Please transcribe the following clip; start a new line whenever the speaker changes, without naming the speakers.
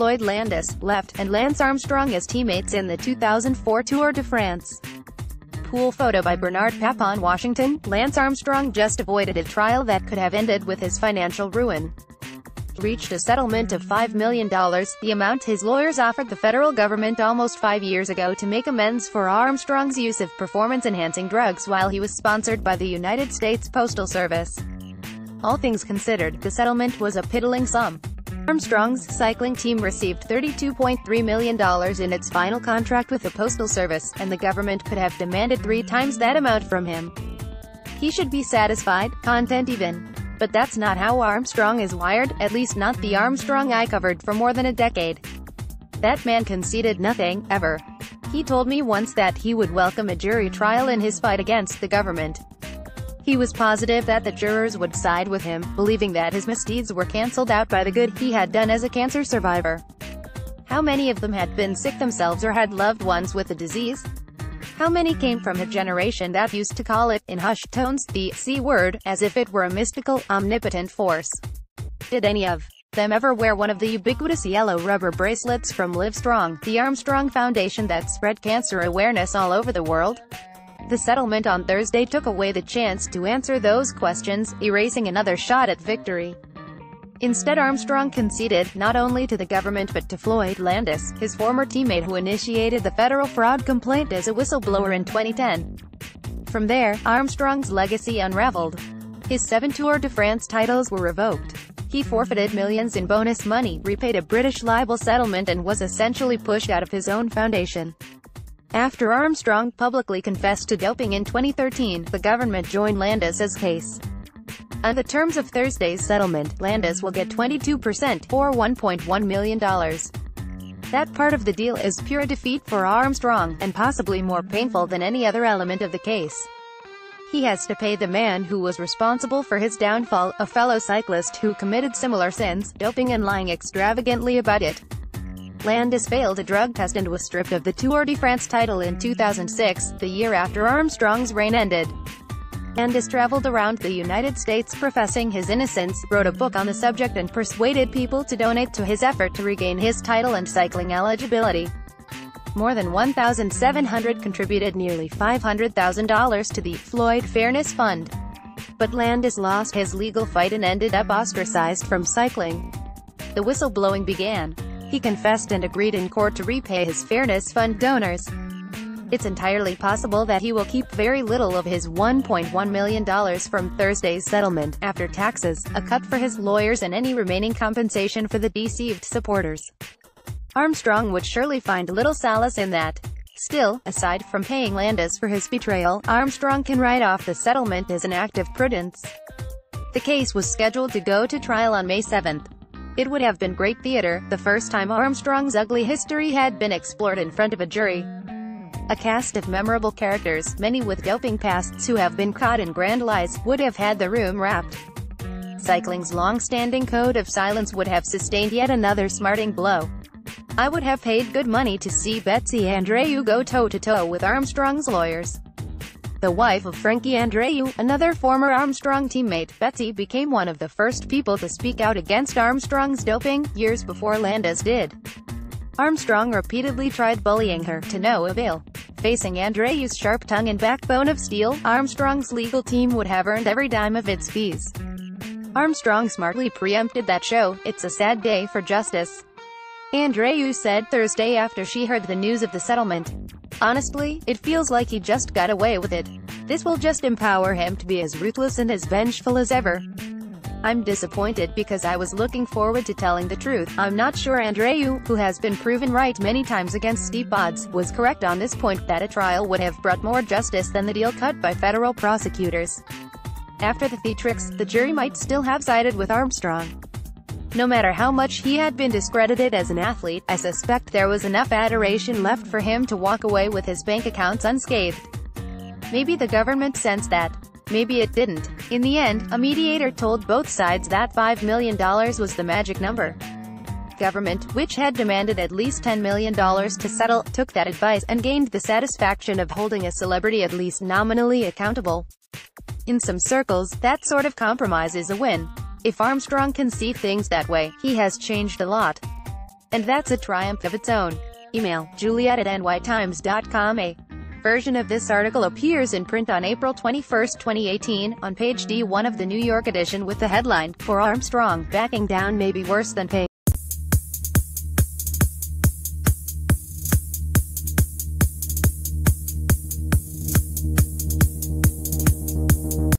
Floyd Landis, left, and Lance Armstrong as teammates in the 2004 Tour de France. Pool photo by Bernard Papon, Washington. Lance Armstrong just avoided a trial that could have ended with his financial ruin. He reached a settlement of $5 million, the amount his lawyers offered the federal government almost 5 years ago to make amends for Armstrong's use of performance-enhancing drugs while he was sponsored by the United States Postal Service. All things considered, the settlement was a piddling sum. Armstrong's cycling team received $32.3 million in its final contract with the Postal Service, and the government could have demanded 3 times that amount from him. He should be satisfied, content even. But that's not how Armstrong is wired, at least not the Armstrong I covered for more than a decade. That man conceded nothing, ever. He told me once that he would welcome a jury trial in his fight against the government. He was positive that the jurors would side with him, believing that his misdeeds were cancelled out by the good he had done as a cancer survivor. How many of them had been sick themselves or had loved ones with the disease? How many came from a generation that used to call it, in hushed tones, the C word, as if it were a mystical, omnipotent force? Did any of them ever wear one of the ubiquitous yellow rubber bracelets from Livestrong, the Armstrong Foundation that spread cancer awareness all over the world? The settlement on Thursday took away the chance to answer those questions, erasing another shot at victory. Instead, Armstrong conceded, not only to the government but to Floyd Landis, his former teammate who initiated the federal fraud complaint as a whistleblower in 2010. From there, Armstrong's legacy unraveled. His 7 Tour de France titles were revoked. He forfeited millions in bonus money, repaid a British libel settlement, and was essentially pushed out of his own foundation. After Armstrong publicly confessed to doping in 2013, the government joined Landis's case. On the terms of Thursday's settlement, Landis will get 22%, or $1.1 million. That part of the deal is pure defeat for Armstrong, and possibly more painful than any other element of the case. He has to pay the man who was responsible for his downfall, a fellow cyclist who committed similar sins, doping and lying extravagantly about it. Landis failed a drug test and was stripped of the Tour de France title in 2006, the year after Armstrong's reign ended. Landis traveled around the United States professing his innocence, wrote a book on the subject, and persuaded people to donate to his effort to regain his title and cycling eligibility. More than 1,700 contributed nearly $500,000 to the Floyd Fairness Fund. But Landis lost his legal fight and ended up ostracized from cycling. The whistleblowing began. He confessed and agreed in court to repay his Fairness Fund donors. It's entirely possible that he will keep very little of his $1.1 million from Thursday's settlement, after taxes, a cut for his lawyers, and any remaining compensation for the deceived supporters. Armstrong would surely find little solace in that. Still, aside from paying Landis for his betrayal, Armstrong can write off the settlement as an act of prudence. The case was scheduled to go to trial on May 7th. It would have been great theater, the first time Armstrong's ugly history had been explored in front of a jury. A cast of memorable characters, many with doping pasts who have been caught in grand lies, would have had the room wrapped. Cycling's long-standing code of silence would have sustained yet another smarting blow. I would have paid good money to see Betsy Andreu go toe-to-toe with Armstrong's lawyers. The wife of Frankie Andreu, another former Armstrong teammate, Betsy became one of the first people to speak out against Armstrong's doping, years before Landis did. Armstrong repeatedly tried bullying her, to no avail. Facing Andreu's sharp tongue and backbone of steel, Armstrong's legal team would have earned every dime of its fees. Armstrong smartly preempted that show. It's a sad day for justice, Andreu said Thursday after she heard the news of the settlement. Honestly, it feels like he just got away with it. This will just empower him to be as ruthless and as vengeful as ever. I'm disappointed because I was looking forward to telling the truth. I'm not sure Andreu, who has been proven right many times against steep odds, was correct on this point, that a trial would have brought more justice than the deal cut by federal prosecutors. After the theatrics, the jury might still have sided with Armstrong. No matter how much he had been discredited as an athlete, I suspect there was enough adoration left for him to walk away with his bank accounts unscathed. Maybe the government sensed that. Maybe it didn't. In the end, a mediator told both sides that $5 million was the magic number. Government, which had demanded at least $10 million to settle, took that advice, and gained the satisfaction of holding a celebrity at least nominally accountable. In some circles, that sort of compromise is a win. If Armstrong can see things that way, he has changed a lot. And that's a triumph of its own. Email, juliet@nytimes.com. A version of this article appears in print on April 21, 2018, on page D1 of the New York edition with the headline, "For Armstrong, backing down may be worse than paying